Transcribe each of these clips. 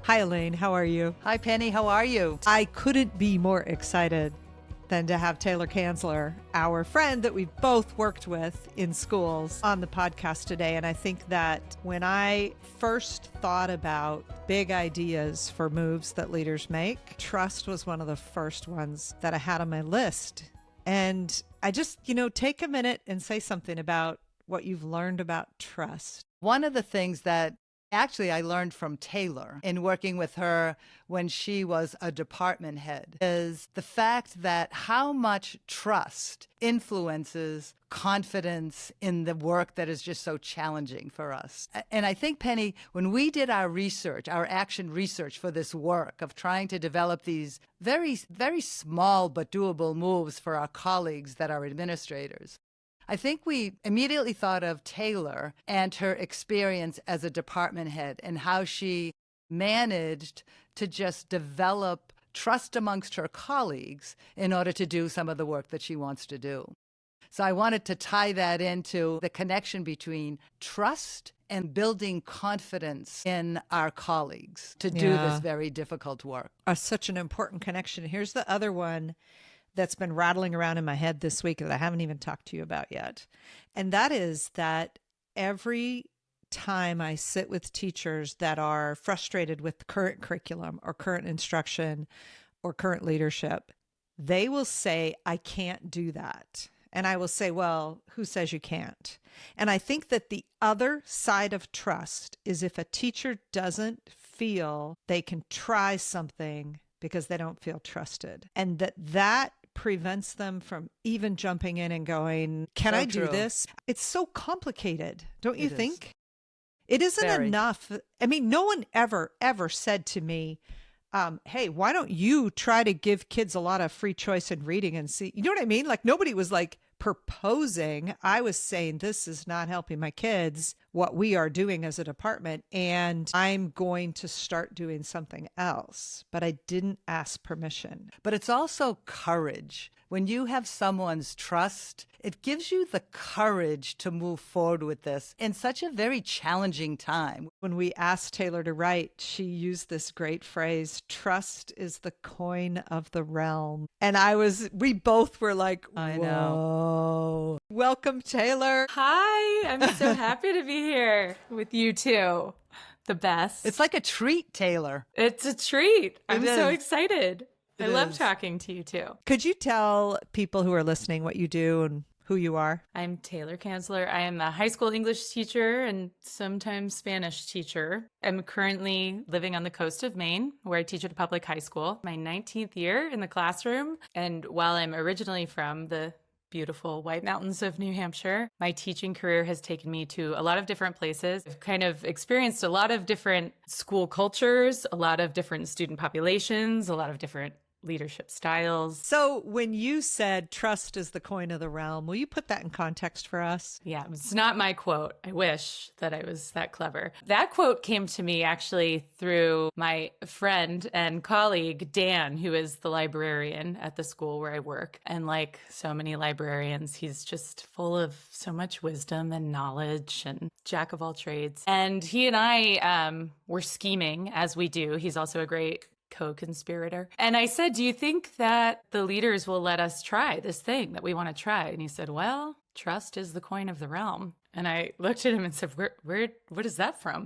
Hi, Elaine. How are you? Hi, Penny. How are you? I couldn't be more excited than to have Taylor Kanzler, our friend that we've both worked with in schools, on the podcast today. And I think that when I first thought about big ideas for moves that leaders make, trust was one of the first ones that I had on my list. And I just, take a minute and say something about what you've learned about trust. One of the things that actually I learned from Taylor in working with her when she was a department head is the fact that how much trust influences confidence in the work that is just so challenging for us. And I think, Penny, when we did our research, our action research for this work of trying to develop these very, very small but doable moves for our colleagues that are administrators, I think we immediately thought of Taylor and her experience as a department head and how she managed to just develop trust amongst her colleagues in order to do some of the work that she wants to do. So I wanted to tie that into the connection between trust and building confidence in our colleagues to do this very difficult work. Such an important connection. Here's the other one that's been rattling around in my head this week that I haven't even talked to you about yet. And that is that every time I sit with teachers that are frustrated with the current curriculum or current instruction or current leadership, they will say, I can't do that. And I will say, well, who says you can't? And I think that the other side of trust is if a teacher doesn't feel they can try something because they don't feel trusted. And that prevents them from even jumping in and going, can I do this? It's so complicated, don't you think? It isn't enough. I mean, no one ever said to me, hey, why don't you try to give kids a lot of free choice in reading and see, you know what I mean? Like nobody was like proposing. I was saying, this is not helping my kids, what we are doing as a department, and I'm going to start doing something else. But I didn't ask permission. But it's also courage. When you have someone's trust, it gives you the courage to move forward with this in such a very challenging time. When we asked Taylor to write, she used this great phrase, trust is the coin of the realm. And we both were like, I know. Welcome, Taylor. Hi, I'm so happy to be here with you two. The best. It's like a treat, Taylor. It's a treat. I'm so excited. I love talking to you too. Could you tell people who are listening what you do and who you are? I'm Taylor Kanzler. I am a high school English teacher and sometimes Spanish teacher. I'm currently living on the coast of Maine, where I teach at a public high school. My 19th year in the classroom. And while I'm originally from the beautiful White Mountains of New Hampshire, my teaching career has taken me to a lot of different places. I've kind of experienced a lot of different school cultures, a lot of different student populations, a lot of different leadership styles. So when you said trust is the coin of the realm, will you put that in context for us? Yeah, it's not my quote. I wish that I was that clever. That quote came to me actually through my friend and colleague, Dan, who is the librarian at the school where I work. And like so many librarians, he's just full of so much wisdom and knowledge and jack of all trades. And he and I were scheming, as we do. He's also a great co-conspirator. And I said, do you think that the leaders will let us try this thing that we want to try? And he said, well, trust is the coin of the realm. And I looked at him and said, what is that from?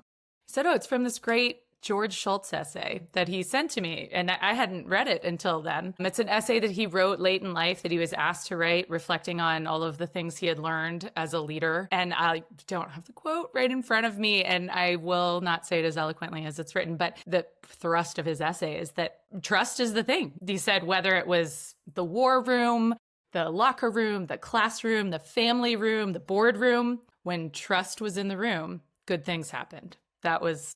He said, oh, it's from this great George Shultz essay that he sent to me. And I hadn't read it until then. It's an essay that he wrote late in life that he was asked to write, reflecting on all of the things he had learned as a leader. And I don't have the quote right in front of me, and I will not say it as eloquently as it's written, but the thrust of his essay is that trust is the thing. He said whether it was the war room, the locker room, the classroom, the family room, the boardroom, when trust was in the room, good things happened. That was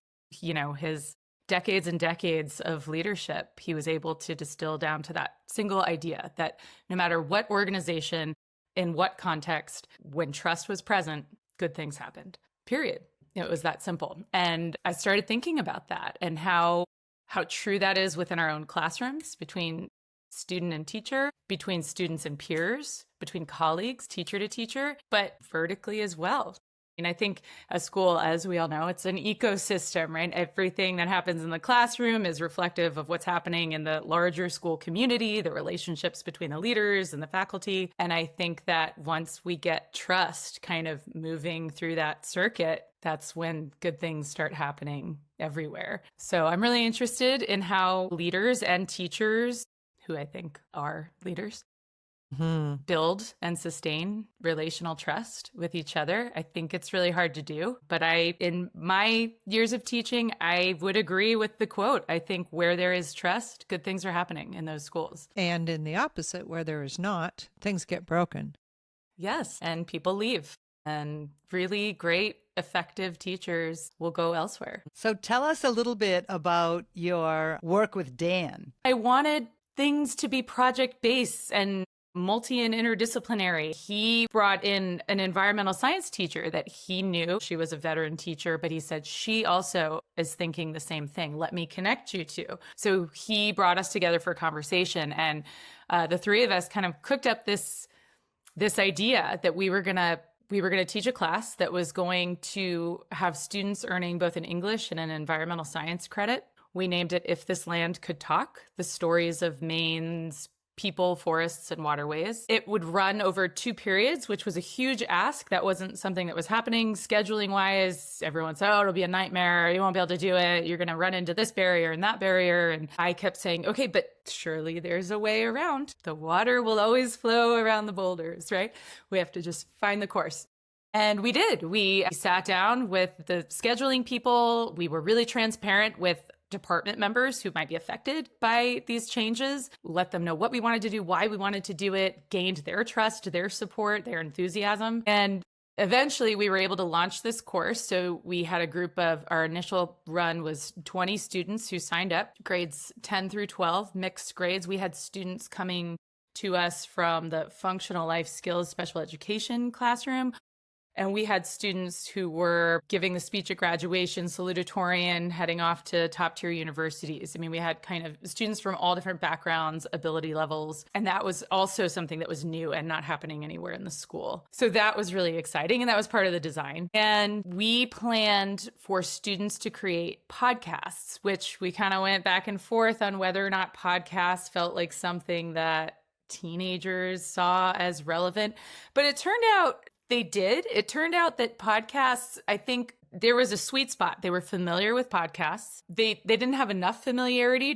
his decades and decades of leadership. He was able to distill down to that single idea that no matter what organization, in what context, when trust was present, good things happened, period. It was that simple. And I started thinking about that and how true that is within our own classrooms, between student and teacher, between students and peers, between colleagues, teacher to teacher, but vertically as well. And I think a school, as we all know, it's an ecosystem, right? Everything that happens in the classroom is reflective of what's happening in the larger school community, the relationships between the leaders and the faculty. And I think that once we get trust kind of moving through that circuit, that's when good things start happening everywhere. So I'm really interested in how leaders and teachers, who I think are leaders, build and sustain relational trust with each other. I think it's really hard to do, but in my years of teaching, I would agree with the quote. I think where there is trust, good things are happening in those schools. And in the opposite, where there is not, things get broken. Yes, and people leave, and really great, effective teachers will go elsewhere. So tell us a little bit about your work with Dan. I wanted things to be project-based and multi and interdisciplinary. He brought in an environmental science teacher that he knew. She was a veteran teacher, but he said, she also is thinking the same thing. Let me connect you to. So he brought us together for a conversation, and the three of us kind of cooked up this idea that we were going to teach a class that was going to have students earning both an English and an environmental science credit. We named it If This Land Could Talk, the stories of Maine's people, forests, and waterways. It would run over 2 periods, which was a huge ask. That wasn't something that was happening scheduling wise. Everyone said, oh, it'll be a nightmare. You won't be able to do it. You're going to run into this barrier and that barrier. And I kept saying, okay, but surely there's a way around. The water will always flow around the boulders, right? We have to just find the course. And we did. We sat down with the scheduling people. We were really transparent with department members who might be affected by these changes, let them know what we wanted to do, why we wanted to do it, gained their trust, their support, their enthusiasm. And eventually we were able to launch this course. So we had a group of, our initial run was 20 students who signed up, grades 10 through 12, mixed grades. We had students coming to us from the functional life skills special education classroom. And we had students who were giving the speech at graduation, salutatorian, heading off to top tier universities. I mean, we had kind of students from all different backgrounds, ability levels. And that was also something that was new and not happening anywhere in the school. So that was really exciting. And that was part of the design. And we planned for students to create podcasts, which we kind of went back and forth on whether or not podcasts felt like something that teenagers saw as relevant. But it turned out they did. It turned out that podcasts, I think there was a sweet spot. They were familiar with podcasts. They didn't have enough familiarity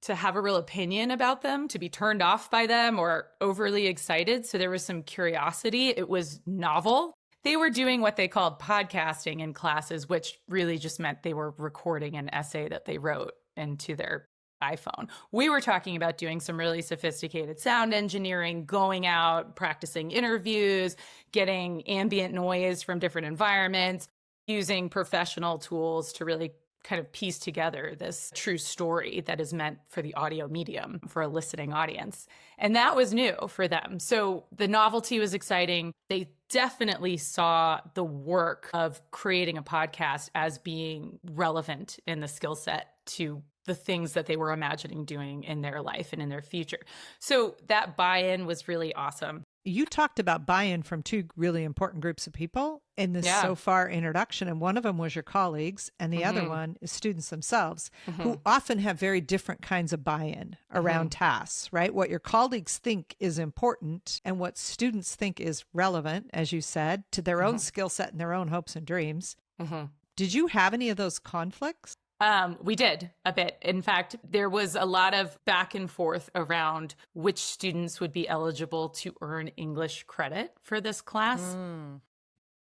to have a real opinion about them, to be turned off by them or overly excited. So there was some curiosity. It was novel. They were doing what they called podcasting in classes, which really just meant they were recording an essay that they wrote into their iPhone. We were talking about doing some really sophisticated sound engineering, going out, practicing interviews, getting ambient noise from different environments, using professional tools to really kind of piece together this true story that is meant for the audio medium, for a listening audience. And that was new for them. So the novelty was exciting. They definitely saw the work of creating a podcast as being relevant in the skill set to the things that they were imagining doing in their life and in their future. So that buy-in was really awesome. You talked about buy-in from 2 really important groups of people in this so far introduction. And one of them was your colleagues. And the other one is students themselves, who often have very different kinds of buy-in around tasks, right? What your colleagues think is important and what students think is relevant, as you said, to their own skill set and their own hopes and dreams. Did you have any of those conflicts? We did a bit. In fact, there was a lot of back and forth around which students would be eligible to earn English credit for this class.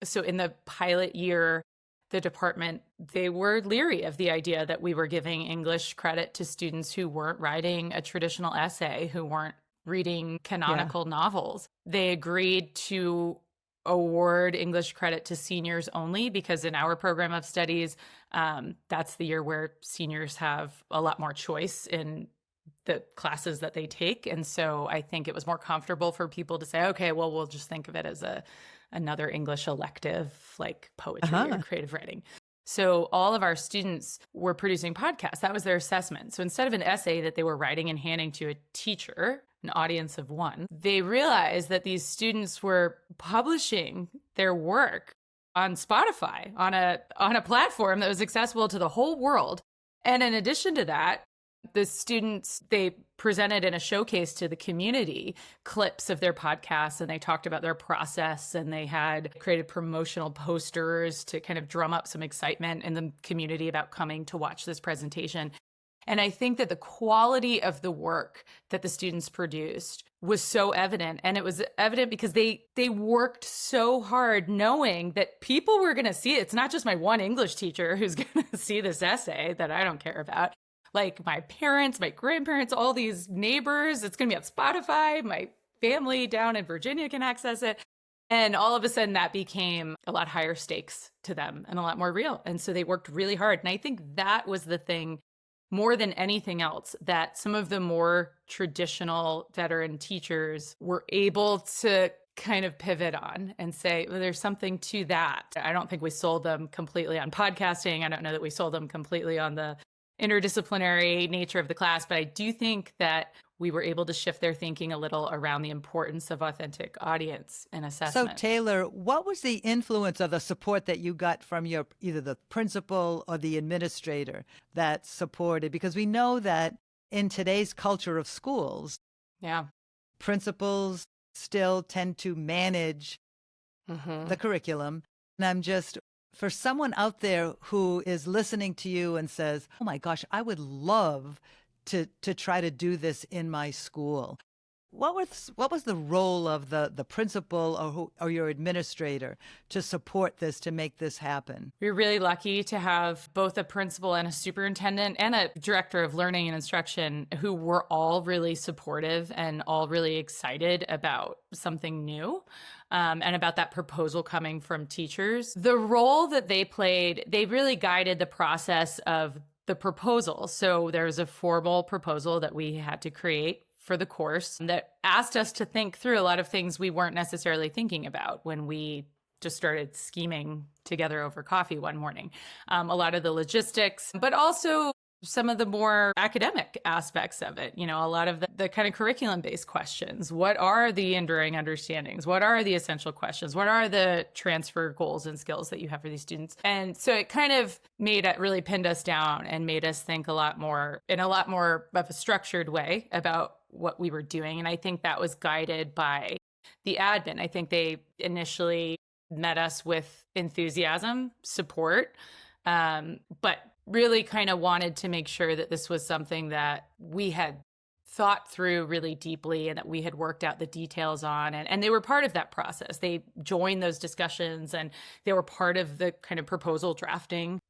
So in the pilot year, the department, they were leery of the idea that we were giving English credit to students who weren't writing a traditional essay, who weren't reading canonical novels. They agreed to award English credit to seniors only, because in our program of studies, that's the year where seniors have a lot more choice in the classes that they take. And so I think it was more comfortable for people to say, okay, well, we'll just think of it as another English elective, like poetry or creative writing. So all of our students were producing podcasts. That was their assessment. So instead of an essay that they were writing and handing to a teacher, an audience of one, they realized that these students were publishing their work on Spotify, on a platform that was accessible to the whole world. And in addition to that, the students, they presented in a showcase to the community clips of their podcasts, and they talked about their process, and they had created promotional posters to kind of drum up some excitement in the community about coming to watch this presentation. And I think that the quality of the work that the students produced was so evident. And it was evident because they worked so hard knowing that people were going to see it. It's not just my one English teacher who's going to see this essay that I don't care about. Like my parents, my grandparents, all these neighbors, it's going to be on Spotify. My family down in Virginia can access it. And all of a sudden that became a lot higher stakes to them and a lot more real. And so they worked really hard. And I think that was the thing more than anything else that some of the more traditional veteran teachers were able to kind of pivot on and say, well, there's something to that. I don't think we sold them completely on podcasting. I don't know that we sold them completely on the interdisciplinary nature of the class, but I do think that we were able to shift their thinking a little around the importance of authentic audience and assessment. So Taylor, what was the influence of the support that you got from your either the principal or the administrator that supported? Because we know that in today's culture of schools, principals still tend to manage the curriculum. And I'm just, for someone out there who is listening to you and says, oh my gosh, I would love to try to do this in my school. What was the role of the principal or your administrator to support this, to make this happen? We're really lucky to have both a principal and a superintendent and a director of learning and instruction who were all really supportive and all really excited about something new. And about that proposal coming from teachers. The role that they played, they really guided the process of the proposal. So there's a formal proposal that we had to create for the course that asked us to think through a lot of things we weren't necessarily thinking about when we just started scheming together over coffee one morning. A lot of the logistics, but also some of the more academic aspects of it, a lot of the kind of curriculum-based questions. What are the enduring understandings? What are the essential questions? What are the transfer goals and skills that you have for these students? And so it kind of really pinned us down and made us think in a lot more of a structured way about what we were doing. And I think that was guided by the admin. I think they initially met us with enthusiasm, support, but really kind of wanted to make sure that this was something that we had thought through really deeply and that we had worked out the details on. And they were part of that process. They joined those discussions and they were part of the kind of proposal drafting.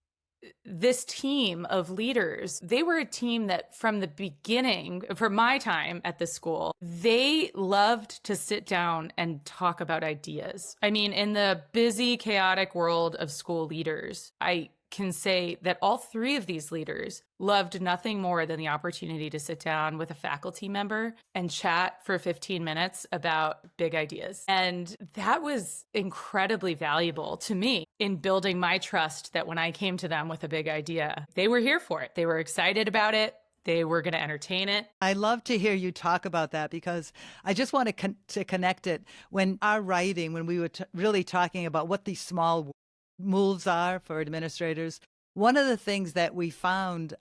This team of leaders, they were a team that from the beginning, from my time at the school, they loved to sit down and talk about ideas. I mean, in the busy, chaotic world of school leaders, I can say that all three of these leaders loved nothing more than the opportunity to sit down with a faculty member and chat for 15 minutes about big ideas. And that was incredibly valuable to me in building my trust that when I came to them with a big idea, they were here for it. They were excited about it. They were going to entertain it. I love to hear you talk about that because I just want to connect it when our writing, when we were really talking about what these small moves are for administrators. One of the things that we found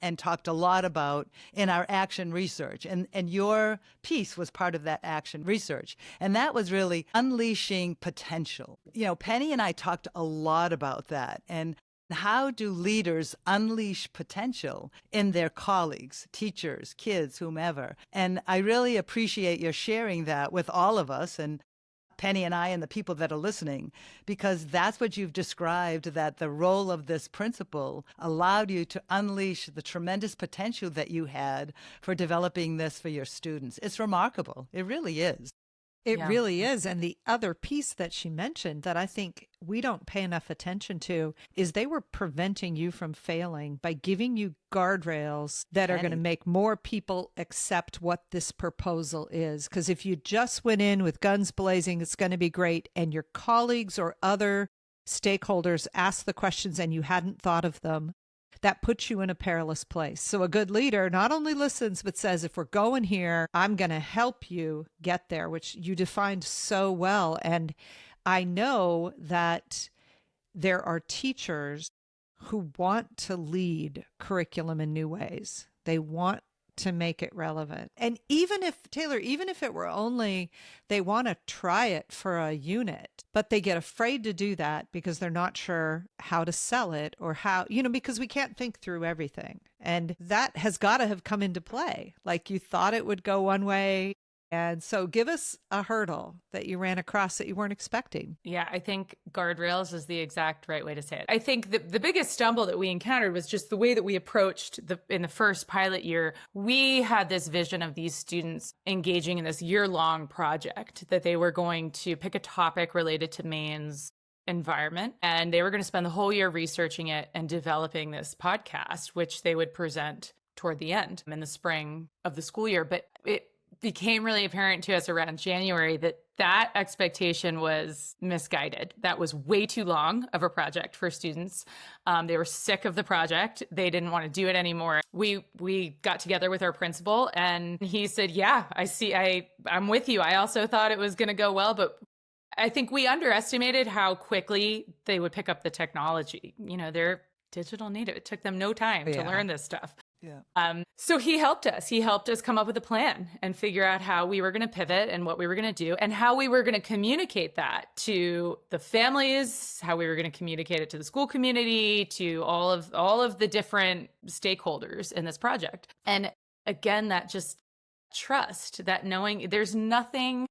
and talked a lot about in our action research, and your piece was part of that action research, and that was really unleashing potential. Penny and I talked a lot about that, and how do leaders unleash potential in their colleagues, teachers, kids, whomever? And I really appreciate your sharing that with all of us, and Penny and I and the people that are listening, because that's what you've described, that the role of this principal allowed you to unleash the tremendous potential that you had for developing this for your students. It's remarkable. It really is. It really is. And the other piece that she mentioned that I think we don't pay enough attention to is they were preventing you from failing by giving you guardrails that are going to make more people accept what this proposal is. Because if you just went in with guns blazing, it's going to be great, and your colleagues or other stakeholders ask the questions and you hadn't thought of them, that puts you in a perilous place. So a good leader not only listens, but says, if we're going here, I'm going to help you get there, which you defined so well. And I know that there are teachers who want to lead curriculum in new ways. They want to make it relevant. And even if, Taylor, even if it were only they want to try it for a unit, but they get afraid to do that because they're not sure how to sell it or how, because we can't think through everything. And that has got to have come into play. Like you thought it would go one way. And so give us a hurdle that you ran across that you weren't expecting. Yeah, I think guardrails is the exact right way to say it. I think the biggest stumble that we encountered was just the way that we approached in the first pilot year. We had this vision of these students engaging in this year-long project that they were going to pick a topic related to Maine's environment, and they were going to spend the whole year researching it and developing this podcast, which they would present toward the end in the spring of the school year. But it became really apparent to us around January that expectation was misguided. That was way too long of a project for students. They were sick of the project. They didn't want to do it anymore. We got together with our principal and he said, yeah, I'm with you. I also thought it was going to go well, but I think we underestimated how quickly they would pick up the technology. They're digital native. It took them no time to learn this stuff. Yeah. So he helped us. He helped us come up with a plan and figure out how we were going to pivot and what we were going to do and how we were going to communicate that to the families, how we were going to communicate it to the school community, to all of the different stakeholders in this project. And again, that just trust, that knowing there's nothing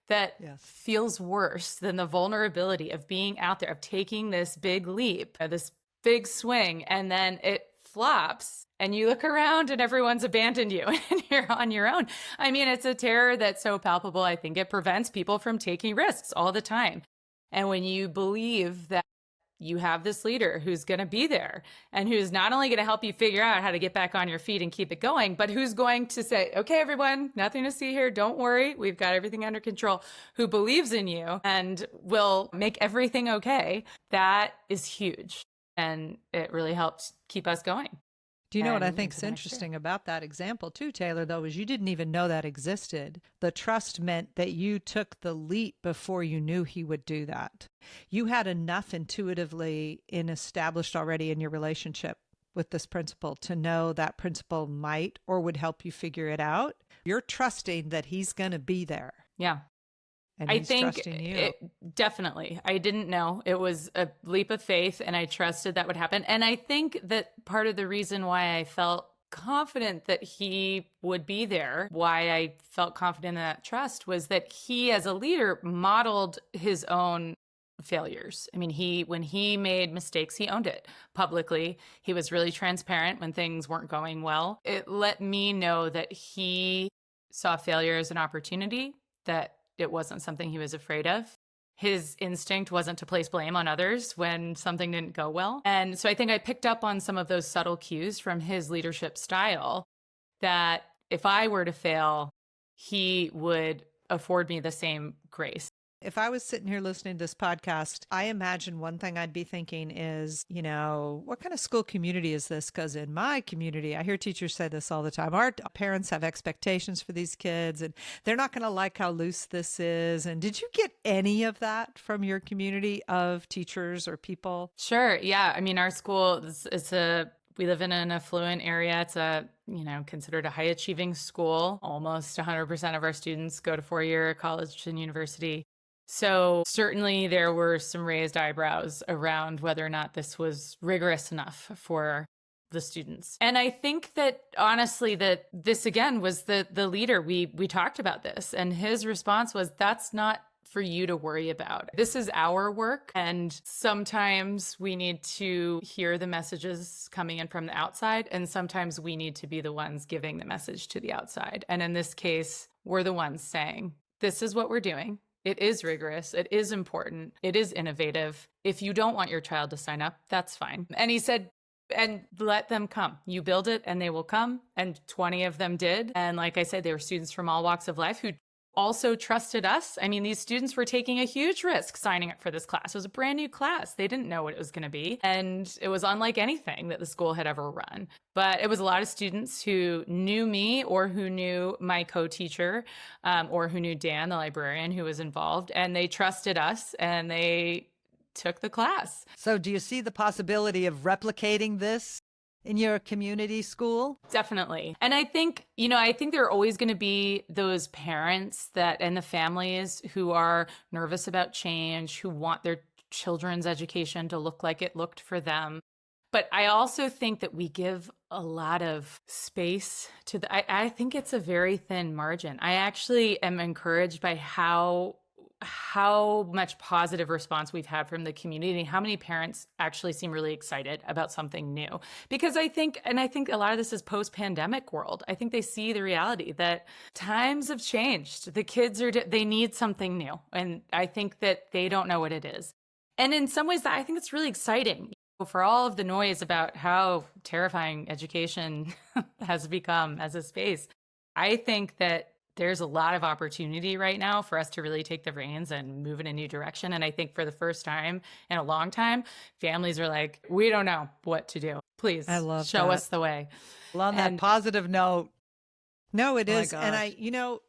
that feels worse than the vulnerability of being out there, of taking this big leap, this big swing, and then it flops and you look around and everyone's abandoned you and you're on your own. I mean, it's a terror that's so palpable. I think it prevents people from taking risks all the time. And when you believe that you have this leader who's going to be there and who's not only going to help you figure out how to get back on your feet and keep it going, but who's going to say, okay, everyone, nothing to see here. Don't worry. We've got everything under control, who believes in you and will make everything okay. That is huge. And it really helped keep us going. Do you know what I think is interesting about that example too, Taylor, though, is you didn't even know that existed. The trust meant that you took the leap before you knew he would do that. You had enough intuitively established already in your relationship with this principal to know that principal might or would help you figure it out. You're trusting that he's going to be there. Yeah. And I he's think trusting you. Definitely. I didn't know. It was a leap of faith and I trusted that would happen. And I think that part of the reason why I felt confident that he would be there, why I felt confident in that trust, was that he as a leader modeled his own failures. I mean, when he made mistakes, he owned it publicly. He was really transparent when things weren't going well. It let me know that he saw failure as an opportunity, that it wasn't something he was afraid of. His instinct wasn't to place blame on others when something didn't go well. And so I think I picked up on some of those subtle cues from his leadership style that if I were to fail, he would afford me the same grace. If I was sitting here listening to this podcast, I imagine one thing I'd be thinking is, what kind of school community is this? Because in my community, I hear teachers say this all the time. Our parents have expectations for these kids and they're not going to like how loose this is. And did you get any of that from your community of teachers or people? Sure. Yeah. I mean, our school, we live in an affluent area. It's considered a high achieving school. Almost 100% of our students go to 4-year college and university. So certainly there were some raised eyebrows around whether or not this was rigorous enough for the students. And I think that honestly that this again was the leader. We talked about this and his response was, that's not for you to worry about. This is our work. And sometimes we need to hear the messages coming in from the outside. And sometimes we need to be the ones giving the message to the outside. And in this case, we're the ones saying, this is what we're doing. It is rigorous. It is important. It is innovative. If you don't want your child to sign up, that's fine. And he said, and let them come. You build it and they will come. And 20 of them did. And like I said, they were students from all walks of life who also trusted us. I mean, these students were taking a huge risk signing up for this class. It was a brand new class. They didn't know what it was going to be. And it was unlike anything that the school had ever run. But it was a lot of students who knew me or who knew my co-teacher or who knew Dan, the librarian who was involved. And they trusted us and they took the class. So do you see the possibility of replicating this in your community school? Definitely. And I think, I think there are always going to be those parents that and the families who are nervous about change, who want their children's education to look like it looked for them. But I also think that we give a lot of space to I think it's a very thin margin. I actually am encouraged by how much positive response we've had from the community, how many parents actually seem really excited about something new. Because I think a lot of this is post-pandemic world. I think they see the reality that times have changed. The kids they need something new. And I think that they don't know what it is. And in some ways, I think it's really exciting. For all of the noise about how terrifying education has become as a space, I think that there's a lot of opportunity right now for us to really take the reins and move in a new direction. And I think for the first time in a long time, families are like, we don't know what to do. Please show us the way. Well, on that positive note. No, it is. Gosh. And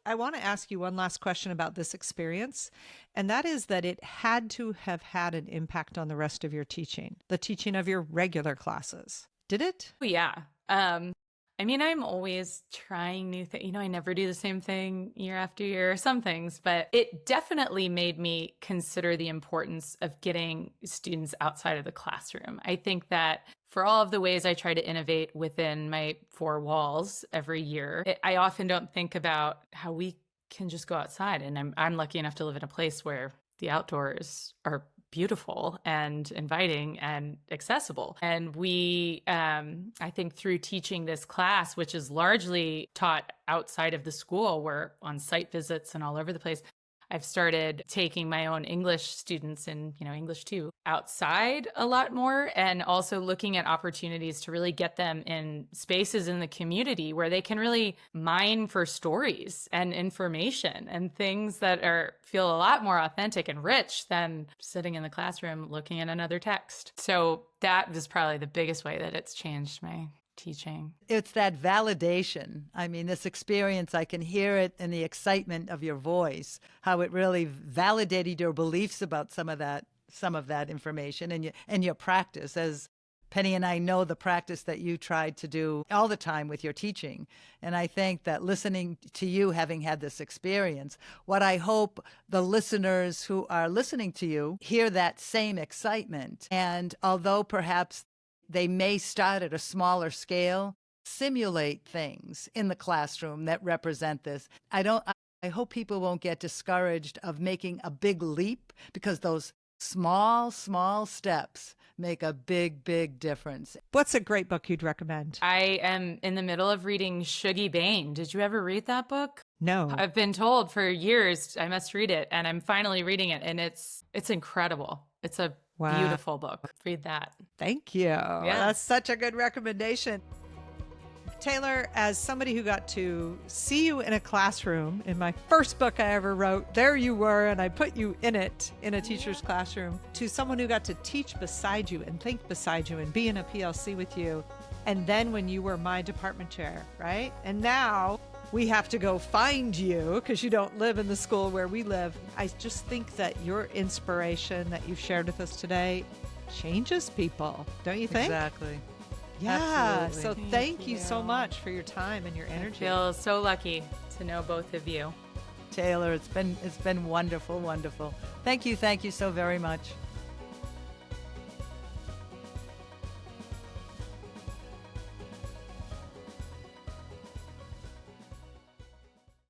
I want to ask you one last question about this experience. And that is that it had to have had an impact on the rest of your teaching, the teaching of your regular classes. Did it? Yeah. I'm always trying new things. I never do the same thing year after year, some things, but it definitely made me consider the importance of getting students outside of the classroom. I think that for all of the ways I try to innovate within my four walls every year, I often don't think about how we can just go outside. And I'm lucky enough to live in a place where the outdoors are beautiful and inviting and accessible. And we, I think through teaching this class, which is largely taught outside of the school, we're on site visits and all over the place. I've started taking my own English students and, English 2 outside a lot more, and also looking at opportunities to really get them in spaces in the community where they can really mine for stories and information and things that feel a lot more authentic and rich than sitting in the classroom looking at another text. So that was probably the biggest way that it's changed my teaching. It's that validation. This experience, I can hear it in the excitement of your voice, how it really validated your beliefs about some of that information and your practice. As Penny and I know the practice that you tried to do all the time with your teaching. And I think that listening to you, having had this experience, what I hope the listeners who are listening to you hear that same excitement. And although perhaps they may start at a smaller scale, simulate things in the classroom that represent this. I hope people won't get discouraged of making a big leap, because those small steps make a big, big difference. What's a great book you'd recommend? I am in the middle of reading Shuggie Bain. Did you ever read that book? No. I've been told for years I must read it, and I'm finally reading it, and it's incredible. It's a beautiful book. Read that. Thank you. Yeah. That's such a good recommendation. Taylor, as somebody who got to see you in a classroom in my first book I ever wrote, there you were, and I put you in it in a teacher's classroom, to someone who got to teach beside you and think beside you and be in a PLC with you. And then when you were my department chair, right? And now we have to go find you because you don't live in the school where we live. I just think that your inspiration that you've shared with us today changes people, don't you think? Exactly. Yeah. Absolutely. So thank you so much for your time and your energy. I feel so lucky to know both of you. Taylor, it's been wonderful. Thank you so very much.